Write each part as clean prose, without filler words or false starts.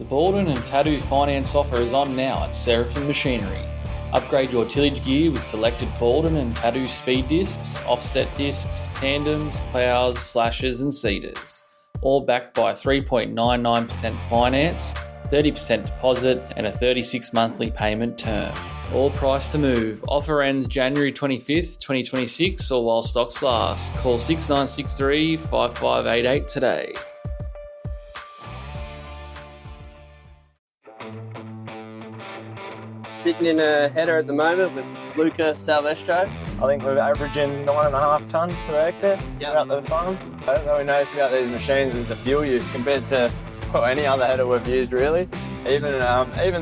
The Baldwin and Tattoo finance offer is on now at Serafin Machinery. Upgrade your tillage gear with selected Baldwin and Tattoo speed discs, offset discs, tandems, ploughs, slashers and seeders. All backed by 3.99% finance, 30% deposit and a 36 monthly payment term. All price to move. Offer ends January 25th, 2026 or while stocks last. Call 6963 5588 today. Sitting in a header at the moment with Luca Salvestro. I think we're averaging 9.5 tonne per hectare out the farm. I think what we noticed about these machines is the fuel use compared to any other header we've used really. Even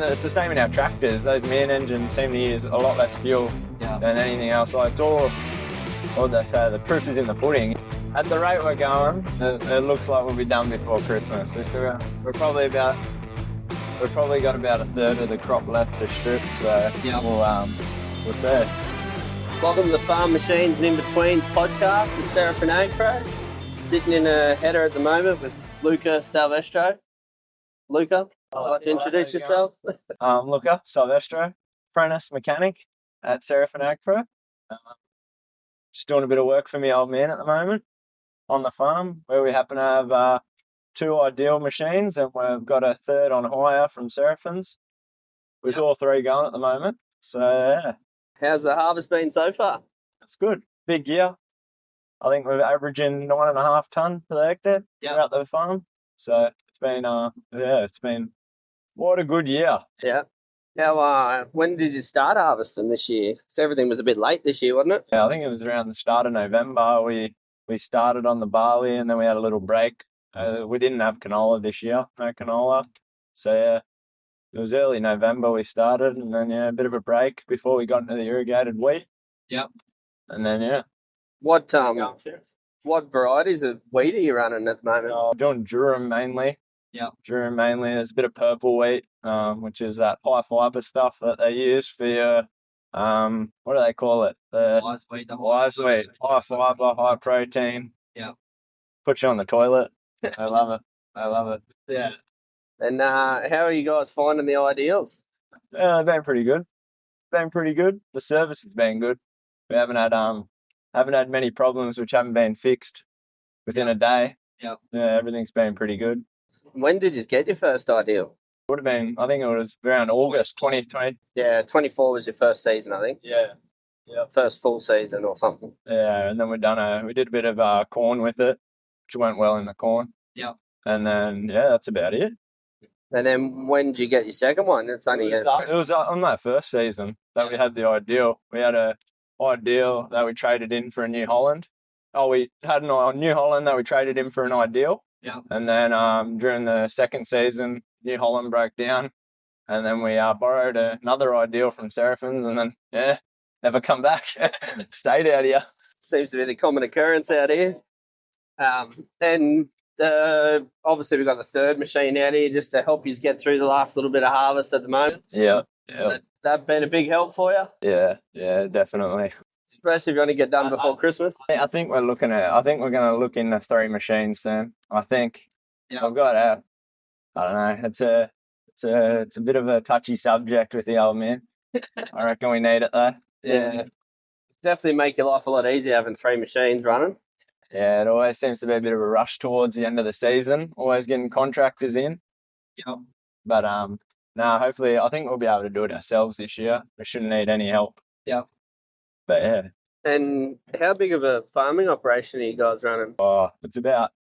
it's the same in our tractors. Those main engines seem to use a lot less fuel than anything else. Like it's all, what they say, the proof is in the pudding. At the rate we're going, it looks like we'll be done before Christmas. We're probably We've probably got about a third of the crop left to strip, so we'll see. Welcome to the Farm Machines and In Between podcast with Serafin AgPro. Sitting in a header at the moment with Luca Salvestro. Luca, would you like to introduce yourself? Luca Salvestro, apprentice mechanic at Serafin AgPro. Just doing a bit of work for me old man at the moment on the farm, where we happen to have 2 Ideal machines, and we've got a third on hire from Serafin's, with all 3 going at the moment. So yeah. How's the harvest been so far? It's good. Big year. I think we're averaging 9.5 tonne per hectare out the farm. So it's been what a good year. Yeah. How when did you start harvesting this year? Because everything was a bit late this year, wasn't it? Yeah, I think it was around the start of November. We started on the barley, and then we had a little break. We didn't have canola this year, no canola. So yeah, it was early November we started, and then a bit of a break before we got into the irrigated wheat. Yep. And then What varieties of wheat are you running at the moment? Doing durum mainly. Yeah. Durum mainly. There's a bit of purple wheat, which is that high fibre stuff that they use for your what do they call it? The wise wheat. High fibre, high protein. Yeah. Put you on the toilet. I love it. Yeah. And how are you guys finding the ideals? Been pretty good. The service has been good. We haven't had many problems which haven't been fixed within a day. Yeah, everything's been pretty good. When did you get your first ideal? Would have been, I think it was around August 2020. Yeah, 24 was your first season, I think. Yeah. First full season or something. Yeah, and then we did a bit of corn with it, which went well in the corn. Yeah. And then, that's about it. And then when did you get your second one? It was on that first season that we had the Ideal. We had a Ideal that we traded in for a New Holland. We had a New Holland that we traded in for an Ideal. Yeah. And then during the second season, New Holland broke down. And then we borrowed another Ideal from Serafin's, and then, never come back. Stayed out here. Seems to be the common occurrence out here. And obviously we've got the third machine out here just to help you get through the last little bit of harvest at the moment. Yeah. That been a big help for you? Yeah, definitely. Especially if you want to get done before Christmas. I think we're going to look into 3 machines soon. I think I've got I don't know. It's a bit of a touchy subject with the old man. I reckon we need it though. Yeah. Definitely make your life a lot easier having 3 machines running. Yeah, it always seems to be a bit of a rush towards the end of the season, always getting contractors in. Yep. But hopefully I think we'll be able to do it ourselves this year. We shouldn't need any help. Yep. But yeah. And how big of a farming operation are you guys running? It's about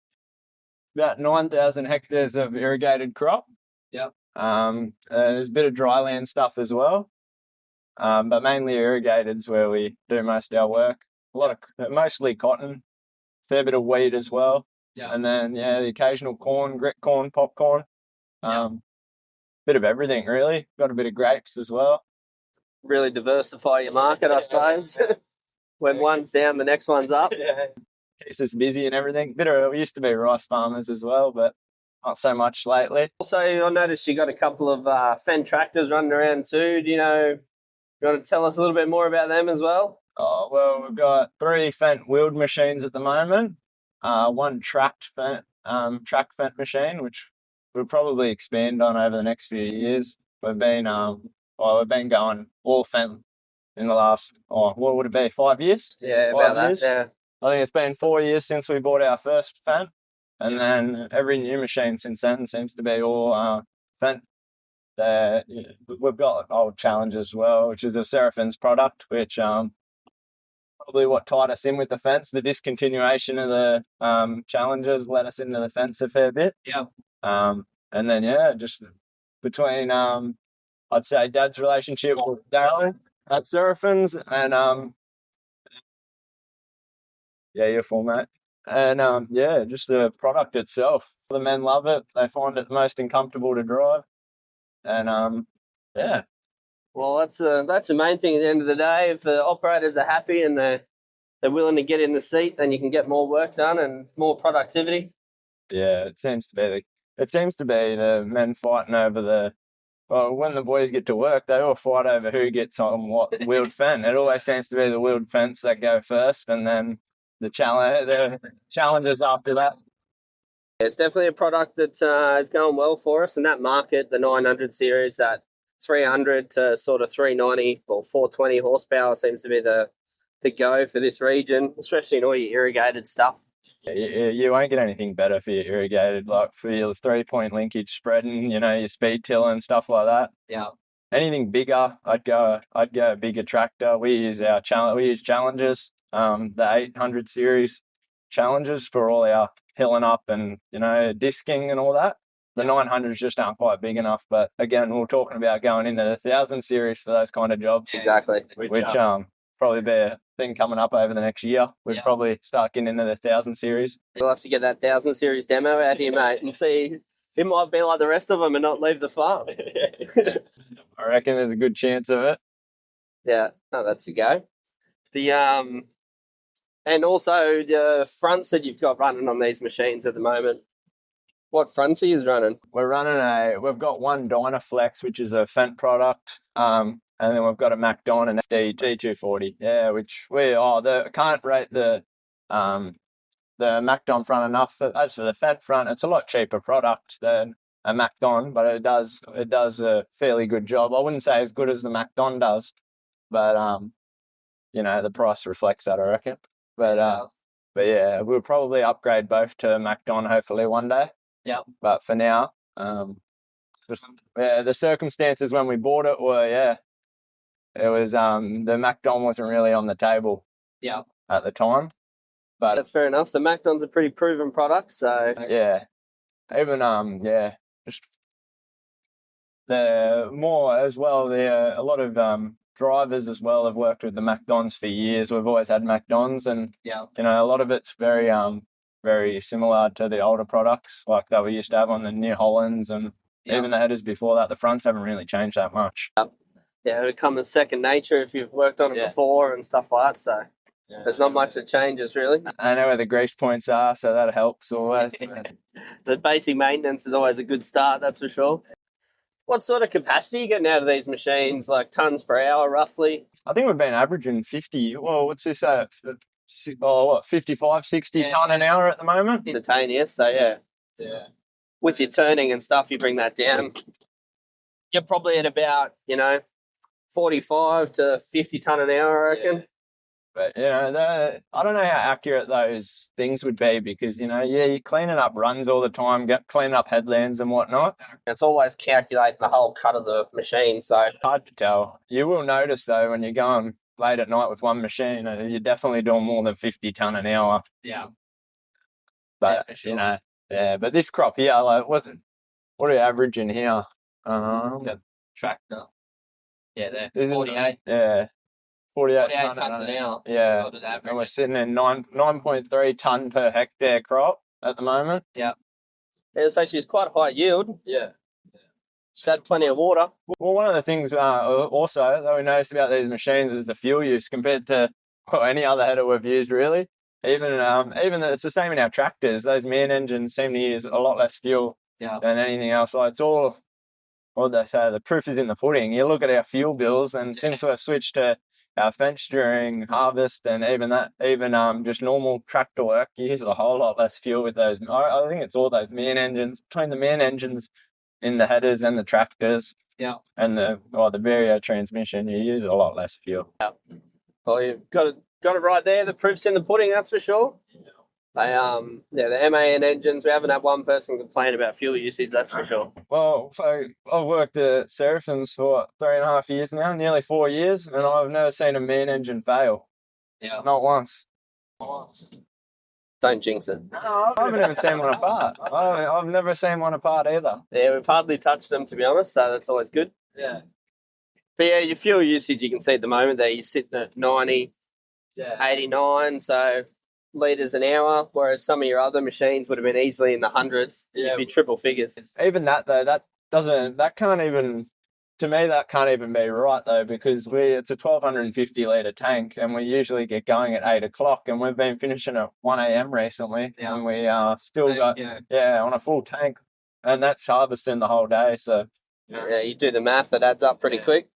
9,000 hectares of irrigated crop. Yep. There's a bit of dry land stuff as well. But mainly irrigated's where we do most of our work. Mostly cotton. Fair bit of wheat as well. Yeah. And then, the occasional corn, grit corn, popcorn. Bit of everything, really. Got a bit of grapes as well. Really diversify your market, I suppose. When one's down, the next one's up. Yeah. Keeps us busy and everything. We used to be rice farmers as well, but not so much lately. Also, I noticed you got a couple of Fendt tractors running around too. Do you want to tell us a little bit more about them as well? We've got 3 Fendt wheeled machines at the moment. One track Fendt machine, which we'll probably expand on over the next few years. We've been going all Fendt in the last, what would it be, 5 years? Yeah, 5 about years. that. Yeah. I think it's been 4 years since we bought our first Fendt, and then every new machine since then seems to be all Fendt. We've got old Challenge as well, which is a Serafin's product, which probably what tied us in with the fence. The discontinuation of the Challengers let us into the fence a fair bit. Yeah. And then just between I'd say Dad's relationship with Darryl at Serafin's and you're full, mate. And just the product itself. The men love it. They find it the most uncomfortable to drive. And Well, that's the main thing at the end of the day. If the operators are happy and they're willing to get in the seat, then you can get more work done and more productivity. Yeah, it seems to be the men fighting over when the boys get to work, they all fight over who gets on what wheeled fence. It always seems to be the wheeled fence that go first, and then the challenges after that. It's definitely a product that is going well for us, and that market, the 900 series, that 300 to sort of 390 or 420 horsepower seems to be the go for this region, especially in all your irrigated stuff. Yeah, you won't get anything better for your irrigated, like for your 3-point linkage spreading, your speed tiller and stuff like that. Yeah. Anything bigger, I'd go a bigger tractor. We use Challengers, the 800 series Challengers for all our hilling up and disking and all that. The 900s just aren't quite big enough, but again, we're talking about going into the 1000 series for those kind of jobs. Exactly. Which probably be a thing coming up over the next year. We'd probably start getting into the 1000 series. We'll have to get that 1000 series demo out here, mate, and see. It might be like the rest of them and not leave the farm. I reckon there's a good chance of it. Yeah, no, that's a go. And also the fronts that you've got running on these machines at the moment. What fronts are you running? We've got one Dynaflex, which is a Fendt product, and then we've got a MacDon and FD T240. Yeah, which can't rate the MacDon front enough. As for the Fendt front, it's a lot cheaper product than a MacDon, but it does a fairly good job. I wouldn't say as good as the MacDon does, but the price reflects that, I reckon. But yeah, we'll probably upgrade both to MacDon hopefully one day. Yeah. But for now, the circumstances when we bought it were it was the MacDon wasn't really on the table. Yeah. At the time. But that's fair enough. The MacDon's a pretty proven product, so yeah. Even just the more as well. A lot of drivers as well have worked with the MacDons for years. We've always had MacDons, and a lot of it's very very similar to the older products like that we used to have on the New Hollands and even the headers before that. The fronts haven't really changed that much. Yeah, it becomes second nature if you've worked on it before and stuff like that. So there's not much that changes really. I know where the grease points are, so that helps always. The basic maintenance is always a good start, that's for sure. What sort of capacity are you getting out of these machines, like tonnes per hour roughly? I think we've been averaging 50. Well, what's this? 55, 60 tonne an hour at the moment? Instantaneous, so yeah. With your turning and stuff, you bring that down. You're probably at about, 45 to 50 tonne an hour, I reckon. But, I don't know how accurate those things would be because, you're cleaning up runs all the time, cleaning up headlands and whatnot. It's always calculating the whole cut of the machine, so. Hard to tell. You will notice, though, when you're going late at night with one machine, you're definitely doing more than 50 tonne an hour. Yeah. But, for sure. But this crop here, like, what are you averaging here? The tractor. Yeah, they're 48. Yeah. 48 tonnes an hour. Yeah. And we're sitting in 9.3 tonne per hectare crop at the moment. Yeah. So she's quite high yield. Yeah. She's had plenty of water. Well, one of the things also that we noticed about these machines is the fuel use compared to any other header we've used really. Even it's the same in our tractors. Those main engines seem to use a lot less fuel than anything else. Like it's all, what they say, the proof is in the pudding. You look at our fuel bills, and since we've switched to our Fendt during harvest, and even just normal tractor work, you use a whole lot less fuel with those. I think it's all those main engines, between the main engines in the headers and the tractors. Yeah. And the Vario transmission, you use a lot less fuel. Yeah. Well, you've got it right there. The proof's in the pudding, that's for sure. They the MAN engines, we haven't had one person complain about fuel usage, that's for sure. Well, I've worked at Serafin's for 3.5 years now, nearly 4 years, and I've never seen a main engine fail. Yeah. Not once. Don't jinx it. No, I haven't even seen one apart. I've never seen one apart either. Yeah, we've hardly touched them, to be honest, so that's always good. Yeah. But yeah, your fuel usage, you can see at the moment there, you're sitting at 90, 89, so litres an hour, whereas some of your other machines would have been easily in the hundreds. Yeah. It'd be triple figures. Even that, though, that can't even be right, though, because it's a 1,250 litre tank, and we usually get going at 8 o'clock, and we've been finishing at 1 a.m. recently, and we still got on a full tank, and that's harvesting the whole day. So yeah, you do the math, it adds up pretty quick.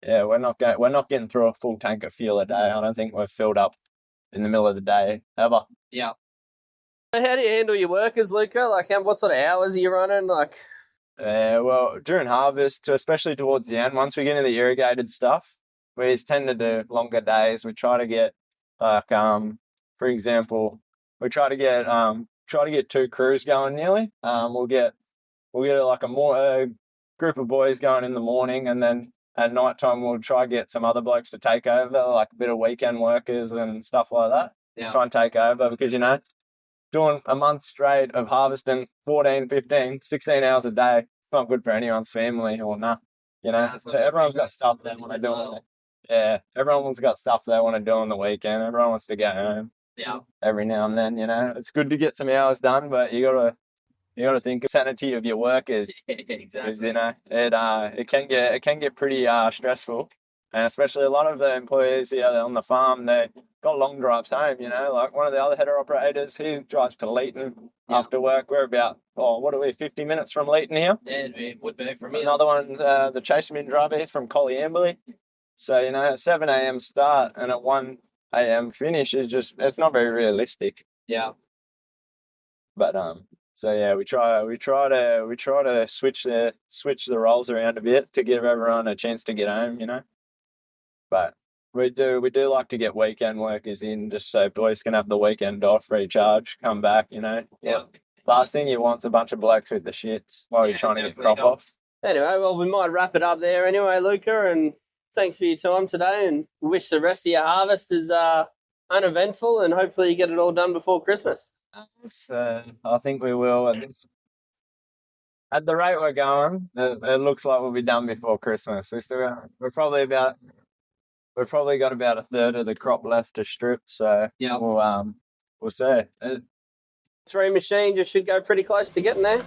Yeah, we're not getting through a full tank of fuel a day. I don't think we've filled up in the middle of the day ever. Yeah. So how do you handle your workers, Luca? Like, what sort of hours are you running? Like, well, during harvest, especially towards the end, once we get into the irrigated stuff, we tend to do longer days. We try to get, like, for example, we try to get 2 crews going nearly. We'll get like a group of boys going in the morning, and then at night time we'll try to get some other blokes to take over, like a bit of weekend workers and stuff like that. Yeah. Try and take over, because, doing a month straight of harvesting 14, 15, 16 hours a day, it's not good for anyone's family or nah. Everyone's got stuff they want to do. Yeah, everyone's got stuff they want to do on the weekend. Everyone wants to get home. Yeah. Every now and then, it's good to get some hours done, but you gotta think of sanity of your workers. Exactly. It can get pretty stressful, and especially a lot of the employees here on the farm, they got long drives home. Like one of the other header operators, he drives to Leeton after work. We're about 50 minutes from Leeton here. Yeah, it would be for me. Another one's the Chaise driver. He's from Collyamberley. So 7 a.m. start and at 1 a.m. finish it's not very realistic. Yeah. But so yeah, we try to switch the roles around a bit to give everyone a chance to get home, But we do like to get weekend workers in, just so boys can have the weekend off, recharge, come back, Yeah. Last thing you want's a bunch of blokes with the shits while you're trying to get crop offs. Anyway, well, we might wrap it up there anyway, Luca, and thanks for your time today, and wish the rest of your harvest is uneventful, and hopefully you get it all done before Christmas. I think we will. At the rate we're going, it looks like we'll be done before Christmas. We've probably got about a third of the crop left to strip, so yeah, we'll see. 3 machines, you should go pretty close to getting there.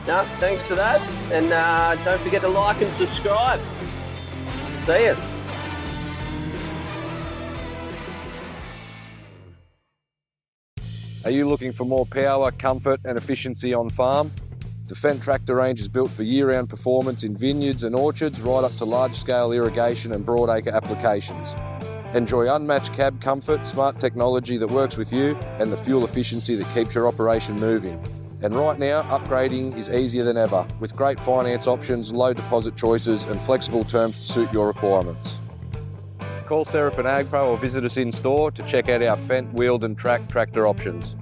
No, thanks for that, and don't forget to like and subscribe. See us. Are you looking for more power, comfort and efficiency on farm? The Fendt tractor range is built for year-round performance in vineyards and orchards, right up to large-scale irrigation and broadacre applications. Enjoy unmatched cab comfort, smart technology that works with you, and the fuel efficiency that keeps your operation moving. And right now, upgrading is easier than ever, with great finance options, low deposit choices and flexible terms to suit your requirements. Call Serafin AgPro or visit us in store to check out our Fendt wheeled and track tractor options.